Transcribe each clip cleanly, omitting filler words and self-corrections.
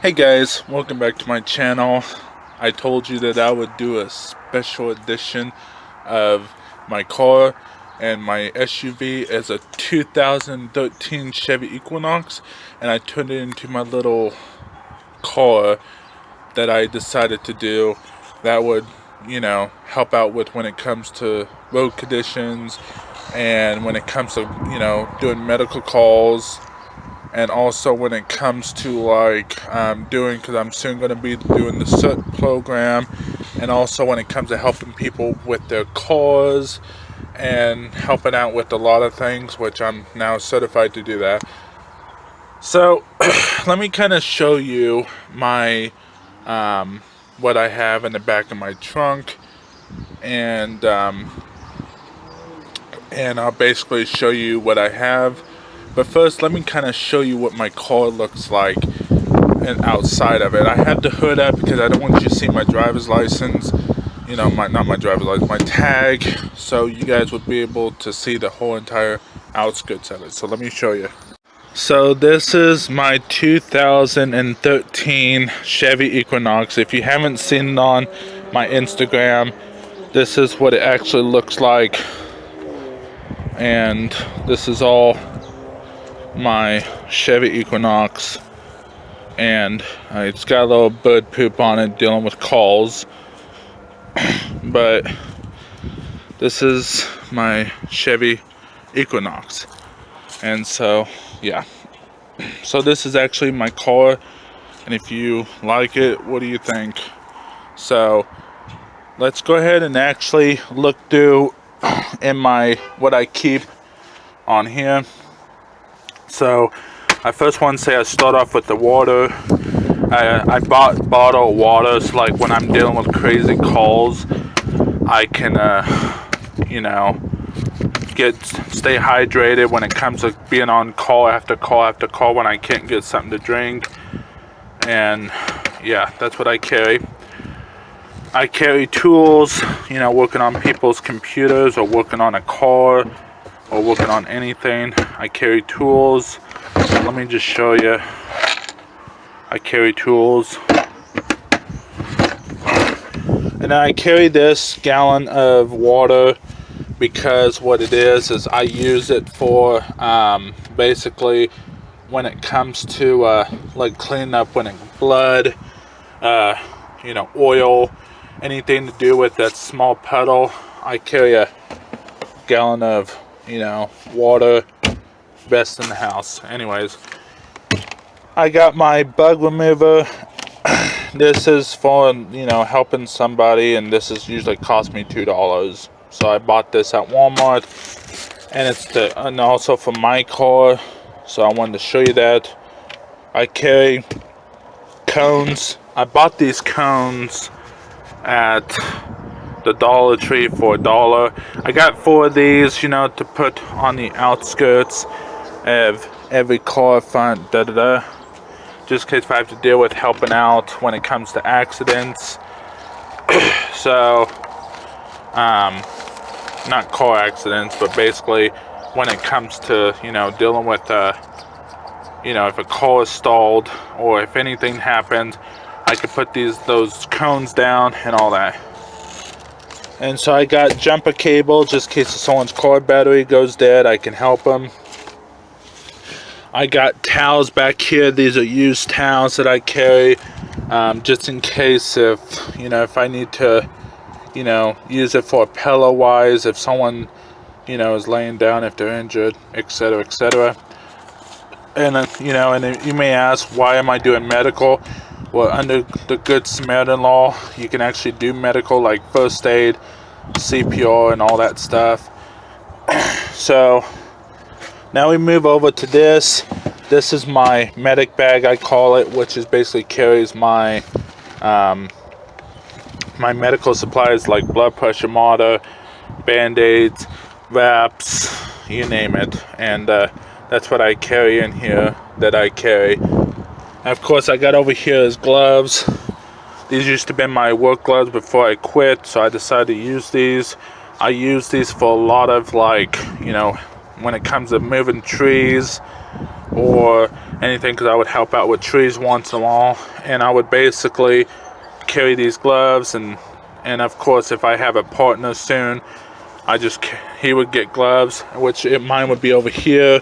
Hey guys, welcome back to my channel. I told you that I would do a special edition of my car, and my SUV is a 2013 Chevy Equinox, and I turned it into my little car that I decided to do that would, help out with when it comes to road conditions and when it comes to, doing medical calls, and also when it comes to doing, because I'm soon going to be doing the CERT program, and also when it comes to helping people with their cars and helping out with a lot of things, which I'm now certified to do that. So let me kind of show you my what I have in the back of my trunk, and I'll basically show you what I have. But first, let me kind of show you what my car looks like and outside of it. I have the hood up because I don't want you to see my driver's license. Not my driver's license, my tag, so you guys would be able to see the whole entire outskirts of it. So let me show you. So this is my 2013 Chevy Equinox. If you haven't seen it on my Instagram, this is what it actually looks like. And this is all my Chevy Equinox, and it's got a little bird poop on it dealing with calls, but this is my Chevy Equinox. And so yeah, so this is actually my car, and if you like it, what do you think? So let's go ahead and actually look through in my what I keep on here. So I first want to say I start off with the water. I bought bottled water, so like when I'm dealing with crazy calls, I can stay hydrated when it comes to being on call after call after call when I can't get something to drink. And yeah, that's what I carry. I carry tools, working on people's computers or working on a car or working on anything. I carry tools. Let me just show you. I carry tools. And I carry this gallon of water because what it is I use it for basically when it comes to like cleaning up when blood, oil, anything to do with that small puddle. I carry a gallon of water, best in the house. Anyways, I got my bug remover. This is for helping somebody, and this is usually cost me $2. So I bought this at Walmart, and also for my car. So I wanted to show you that. I carry cones. I bought these cones at the Dollar Tree for $1. I got 4 of these, to put on the outskirts of every car front, just in case if I have to deal with helping out when it comes to accidents. So, not car accidents, but basically when it comes to, dealing with, if a car is stalled or if anything happens, I could put those cones down and all that. And so I got jumper cable just in case someone's car battery goes dead, I can help them. I got towels back here. These are used towels that I carry, just in case if I need to, use it for pillow wise, if someone, is laying down, if they're injured, etc., etc. And and you may ask, why am I doing medical? Well, under the Good Samaritan law, you can actually do medical, like first aid, CPR, and all that stuff. So now we move over to this. This is my medic bag, I call it, which is basically carries my my medical supplies like blood pressure monitor, band-aids, wraps, you name it. And that's what I carry in here, that I carry. And of course, I got over here is gloves. These used to be my work gloves before I quit, so I decided to use these. I use these for a lot of when it comes to moving trees or anything, because I would help out with trees once in a while, and I would basically carry these gloves, and of course if I have a partner soon, he would get gloves, which mine would be over here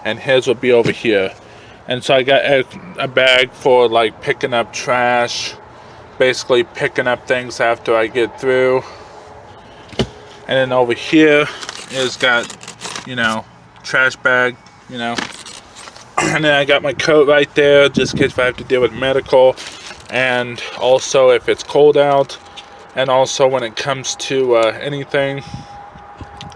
and his would be over here. And so I got a bag for like picking up trash, basically picking up things after I get through. And then over here is got, you know, trash bag, you know. And then I got my coat right there, just in case if I have to deal with medical. And also if it's cold out. And also when it comes to anything.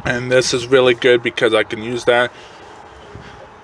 And this is really good because I can use that.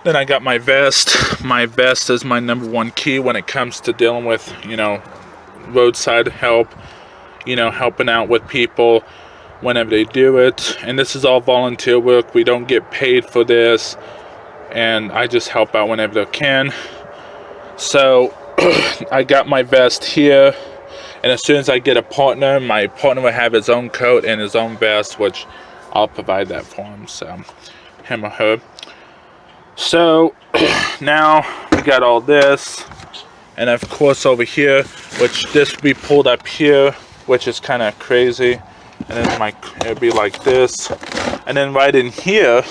Then I got my vest. My vest is my #1 key when it comes to dealing with, you know, roadside help. You know, helping out with people whenever they do it. And this is all volunteer work. We don't get paid for this. And I just help out whenever I can. So I got my vest here. And as soon as I get a partner, my partner will have his own coat and his own vest, which I'll provide that for him. So, him or her. So now we got all this. And of course over here, which this will be pulled up here, which is kind of crazy. And then it'd be like this. And then right in here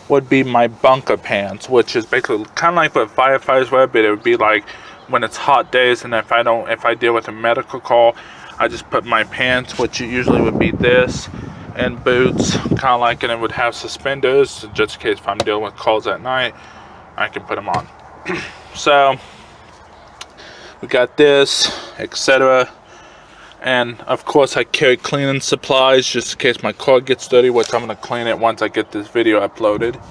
would be my bunker pants, which is basically kind of like what firefighters wear, but it would be like when it's hot days, and if I deal with a medical call, I just put my pants, which usually would be this, and boots, kind of like, and it would have suspenders, just in case if I'm dealing with calls at night, I can put them on. So we got this, etc. And of course I carry cleaning supplies just in case my car gets dirty, which I'm going to clean it once I get this video uploaded.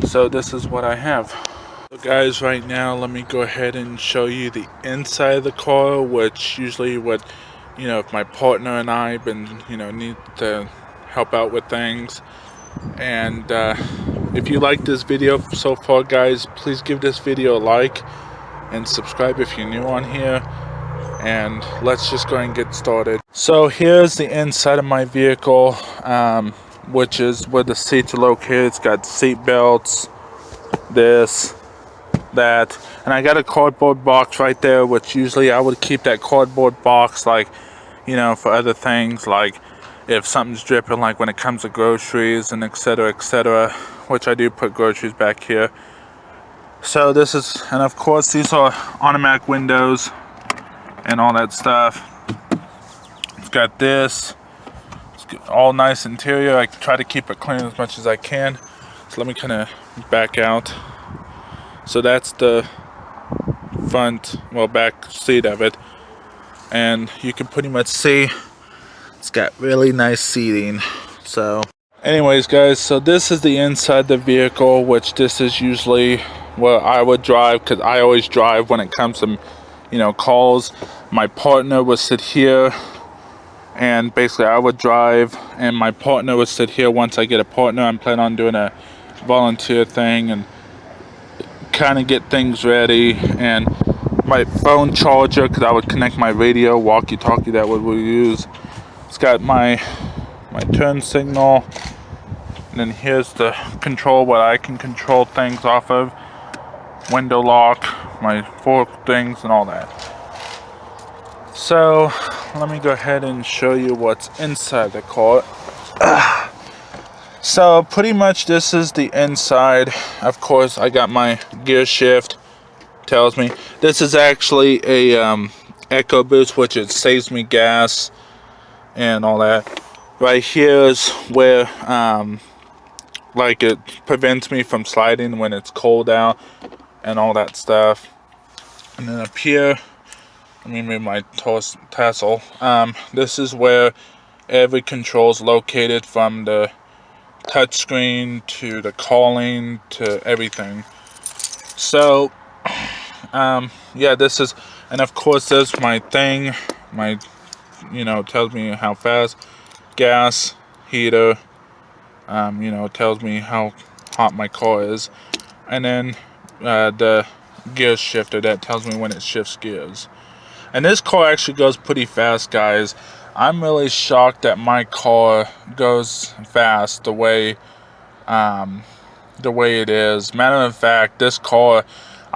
So this is what I have. So guys, right now let me go ahead and show you the inside of the car, which usually would, you know, if my partner and I need to help out with things. And if you like this video so far, guys, please give this video a like and subscribe if you're new on here. And let's just go and get started. So here's the inside of my vehicle, which is where the seats are located. It's got seat belts, this, that, and I got a cardboard box right there, which usually I would keep that cardboard box, like, you know, for other things, like if something's dripping, like when it comes to groceries and etc., which I do put groceries back here. So this is, and of course these are automatic windows and all that stuff. It's got this. It's all nice interior. I try to keep it clean as much as I can. So let me kind of back out. So that's the front, well, back seat of it. And you can pretty much see it's got really nice seating. So anyways, guys, so this is the inside of the vehicle, which this is usually where I would drive, because I always drive when it comes to, you know, calls. My partner would sit here, and basically I would drive, and my partner would sit here. Once I get a partner, I'm planning on doing a volunteer thing and kind of get things ready. And my phone charger, because I would connect my radio, walkie-talkie, that would we use. It's got my turn signal, and then here's the control, what I can control things off of, window lock, my fork things and all that. So let me go ahead and show you what's inside the car. So pretty much this is the inside. Of course I got my gear shift, tells me this is actually a Echo Boost, which it saves me gas and all that. Right here is where like it prevents me from sliding when it's cold out and all that stuff. And then up here, let me move my tassel. This is where every control is located, from the touch screen to the calling to everything. So yeah, this is, and of course there's my thing, my, you know, tells me how fast, gas, heater, you know, tells me how hot my car is. And then the gear shifter, that tells me when it shifts gears. And this car actually goes pretty fast, guys. I'm really shocked that my car goes fast the way it is. Matter of fact, this car,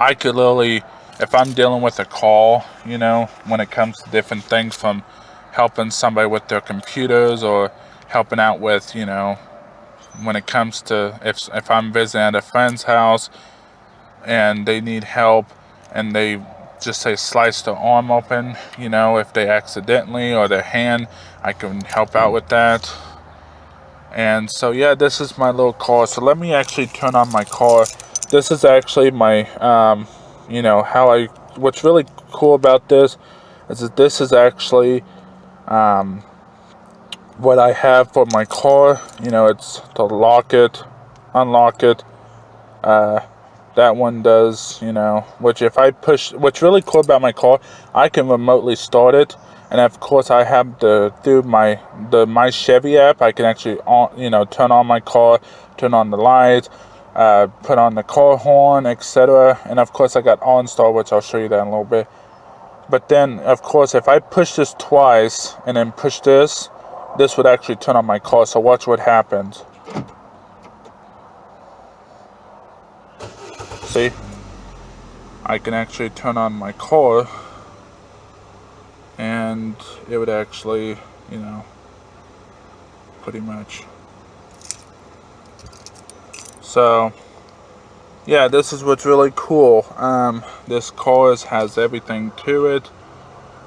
I could literally, if I'm dealing with a call, you know, when it comes to different things, from helping somebody with their computers, or helping out with, you know, when it comes to if I'm visiting at a friend's house and they need help, and they just say slice their arm open, you know, if they accidentally, or their hand, I can help out with that. And so yeah, this is my little car. So let me actually turn on my car. This is actually my you know, what's really cool about this is that this is actually what I have for my car. You know, it's to lock it, unlock it. That one does, you know, which if I push, what's really cool about my car, I can remotely start it. And of course I have through my Chevy app, I can actually turn on my car, turn on the lights, put on the car horn, etc. And of course I got OnStar, which I'll show you that in a little bit. But then of course if I push this twice and then push this would actually turn on my car. So watch what happens. See, I can actually turn on my car, and it would actually, you know, pretty much. So yeah, this is what's really cool. This car has everything to it.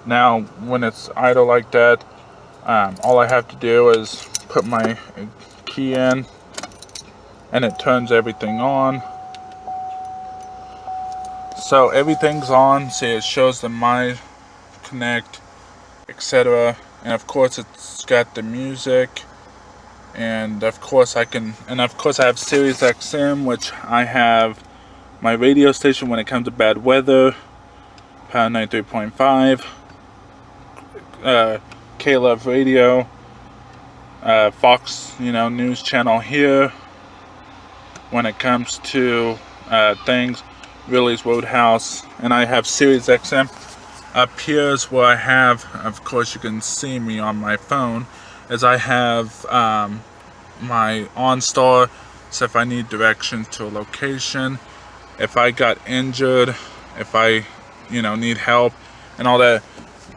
Now when it's idle like that, all I have to do is put my key in, and it turns everything on. So everything's on. See, it shows the My Connect, etc. And of course it's got the music, and of course I have Sirius XM, which I have my radio station when it comes to bad weather, Power 93.5, K-Love Radio, Fox, you know, news channel here. When it comes to things, Willie's Roadhouse, and I have Sirius XM. Up here is where I have, of course you can see me on my phone, as I have my OnStar, so if I need directions to a location, if I got injured, if I, you know, need help, and all that,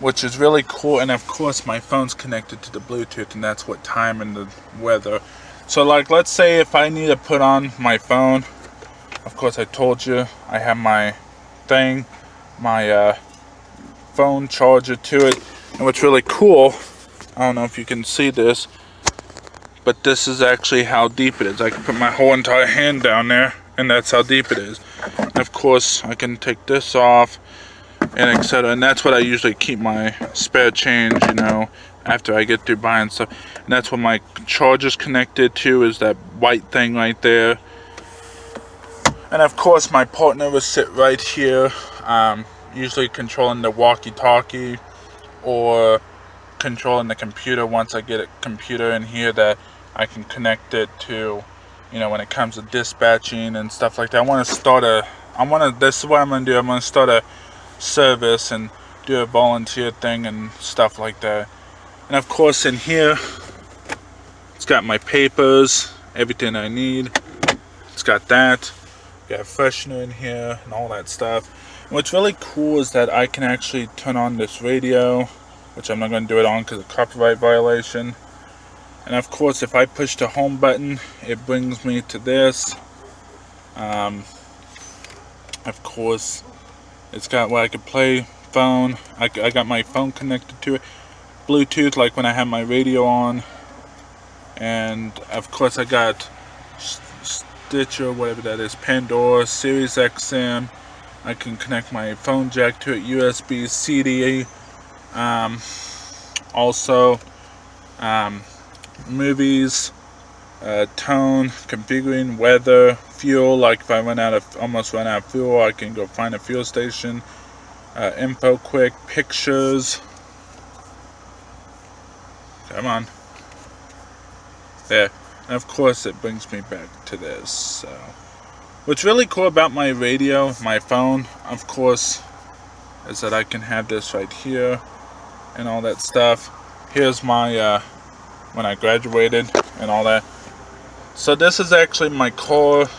which is really cool. And of course my phone's connected to the Bluetooth, and that's what time and the weather. So like, let's say if I need to put on my phone, of course I told you I have my thing, my phone charger to it. And what's really cool, I don't know if you can see this, but this is actually how deep it is. I can put my whole entire hand down there, and that's how deep it is. And of course I can take this off, and etc. And that's what I usually keep my spare change, you know, after I get through buying stuff. And that's what my charger's connected to, is that white thing right there. And of course my partner will sit right here, usually controlling the walkie-talkie or controlling the computer. Once I get a computer in here that I can connect it to, you know, when it comes to dispatching and stuff like that. This is what I'm going to do. I'm going to start a service and do a volunteer thing and stuff like that. And of course in here, it's got my papers, everything I need. It's got that. Got a freshener in here and all that stuff. And what's really cool is that I can actually turn on this radio, which I'm not going to do it on because of copyright violation. And of course if I push the home button, it brings me to this. Of course it's got where I could play phone. I got my phone connected to it, Bluetooth, like when I have my radio on. And of course I got Stitcher, whatever that is, Pandora, Sirius XM. I can connect my phone jack to it, USB, CD. Also movies, tone, configuring, weather, fuel. Like if I almost run out of fuel, I can go find a fuel station. Info quick, pictures. Come on. There. And of course it brings me back to this. So what's really cool about my radio, my phone, of course, is that I can have this right here and all that stuff. Here's my when I graduated and all that. So this is actually my car.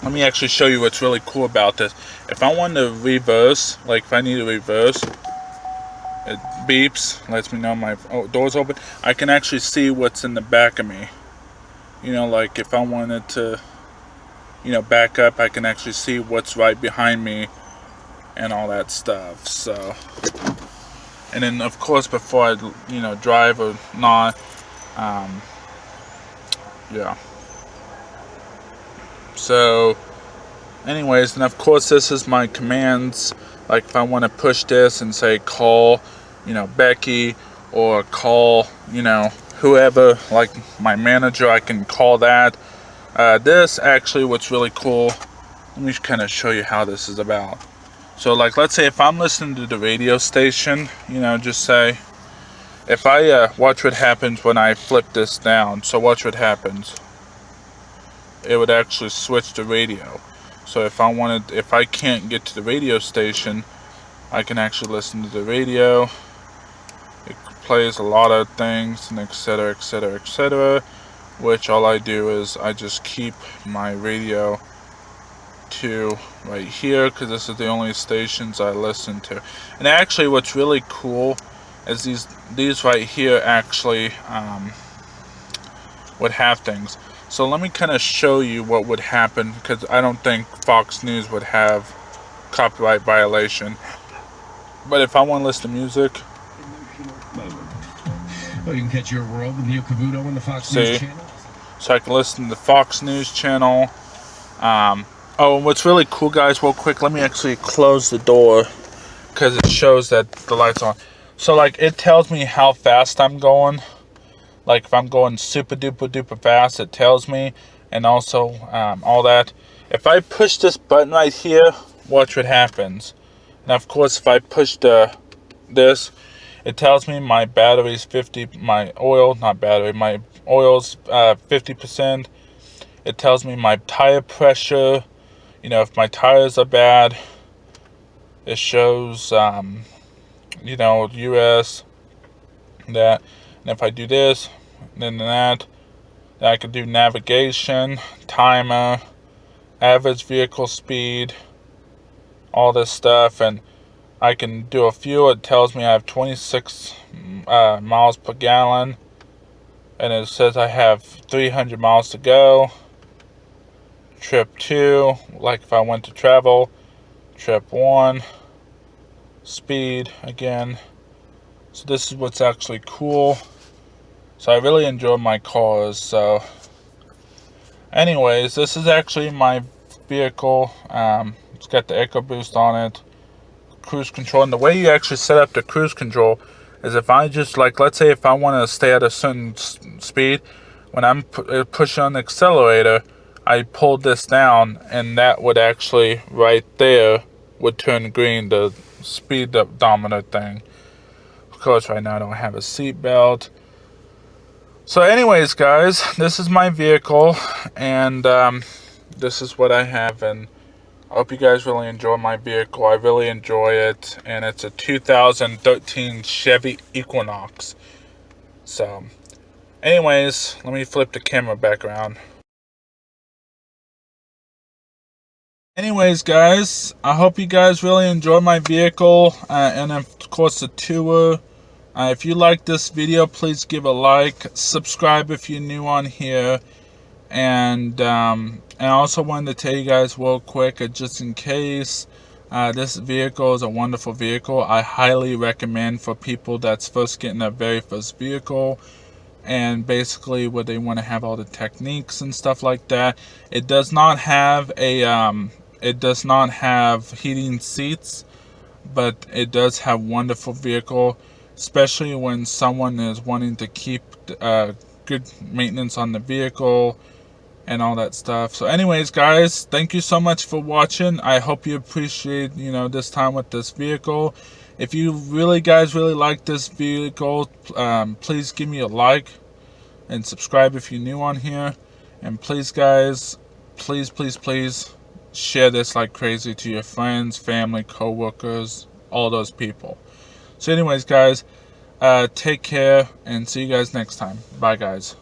let me actually show you what's really cool about this. If I want to reverse, like if I need to reverse, it beeps, lets me know my door's open. I can actually see what's in the back of me. You know, like if I wanted to, you know, back up, I can actually see what's right behind me and all that stuff. So, and then of course before I, you know, drive or not, yeah. So anyways, and of course this is my commands. Like if I want to push this and say call, you know, Becky, or call, you know, whoever, like my manager, I can call that. This actually, what's really cool, let me kind of show you how this is about. So like, let's say if I'm listening to the radio station, you know, just say, if I watch what happens when I flip this down. So watch what happens. It would actually switch the radio. So if I can't get to the radio station, I can actually listen to the radio. It plays a lot of things, and etc, etc, etc, which all I do is I just keep my radio to right here, because this is the only stations I listen to. And actually what's really cool is these right here actually would have things. So let me kind of show you what would happen, because I don't think Fox News would have copyright violation. But if I want to listen to music, well, you can catch Your World with Neil Cavuto on the Fox News channel. So I can listen to the Fox News channel. Oh, and what's really cool, guys, real quick, let me actually close the door, because it shows that the light's on. So like, it tells me how fast I'm going. Like if I'm going super duper duper fast, it tells me, and also all that. If I push this button right here, watch what happens. Now of course if I push this, it tells me my battery's 50, my oil's 50%. It tells me my tire pressure, you know, if my tires are bad. It shows you know, US, that. And if I do this, then that, then I can do navigation, timer, average vehicle speed, all this stuff. And I can do a fuel. It tells me I have 26 miles per gallon, and it says I have 300 miles to go. Trip 2, like if I went to travel. Trip 1, speed again. So this is what's actually cool. So I really enjoy my cars. So anyways, this is actually my vehicle. It's got the EcoBoost on it, cruise control. And the way you actually set up the cruise control is if I just, like, let's say if I want to stay at a certain speed, when I'm pushing on the accelerator, I pulled this down, and that would actually right there would turn green, the speed odometer thing. Of course right now I don't have a seat belt. So anyways, guys, this is my vehicle, and this is what I have, and I hope you guys really enjoy my vehicle. I really enjoy it, and it's a 2013 Chevy Equinox. So anyways, let me flip the camera back around. Anyways, guys, I hope you guys really enjoy my vehicle, and of course the tour. If you like this video, please give a like, subscribe if you're new on here, and I also wanted to tell you guys real quick, just in case, this vehicle is a wonderful vehicle. I highly recommend for people that's first getting their very first vehicle, and basically where they want to have all the techniques and stuff like that. It does not have heating seats, but it does have wonderful vehicle, especially when someone is wanting to keep good maintenance on the vehicle and all that stuff. So anyways, guys, thank you so much for watching. I hope you appreciate, you know, this time with this vehicle. If you guys really like this vehicle, please give me a like and subscribe if you're new on here. And please, guys, please share this like crazy to your friends, family, co-workers, all those people. So anyways, guys, take care, and see you guys next time. Bye, guys.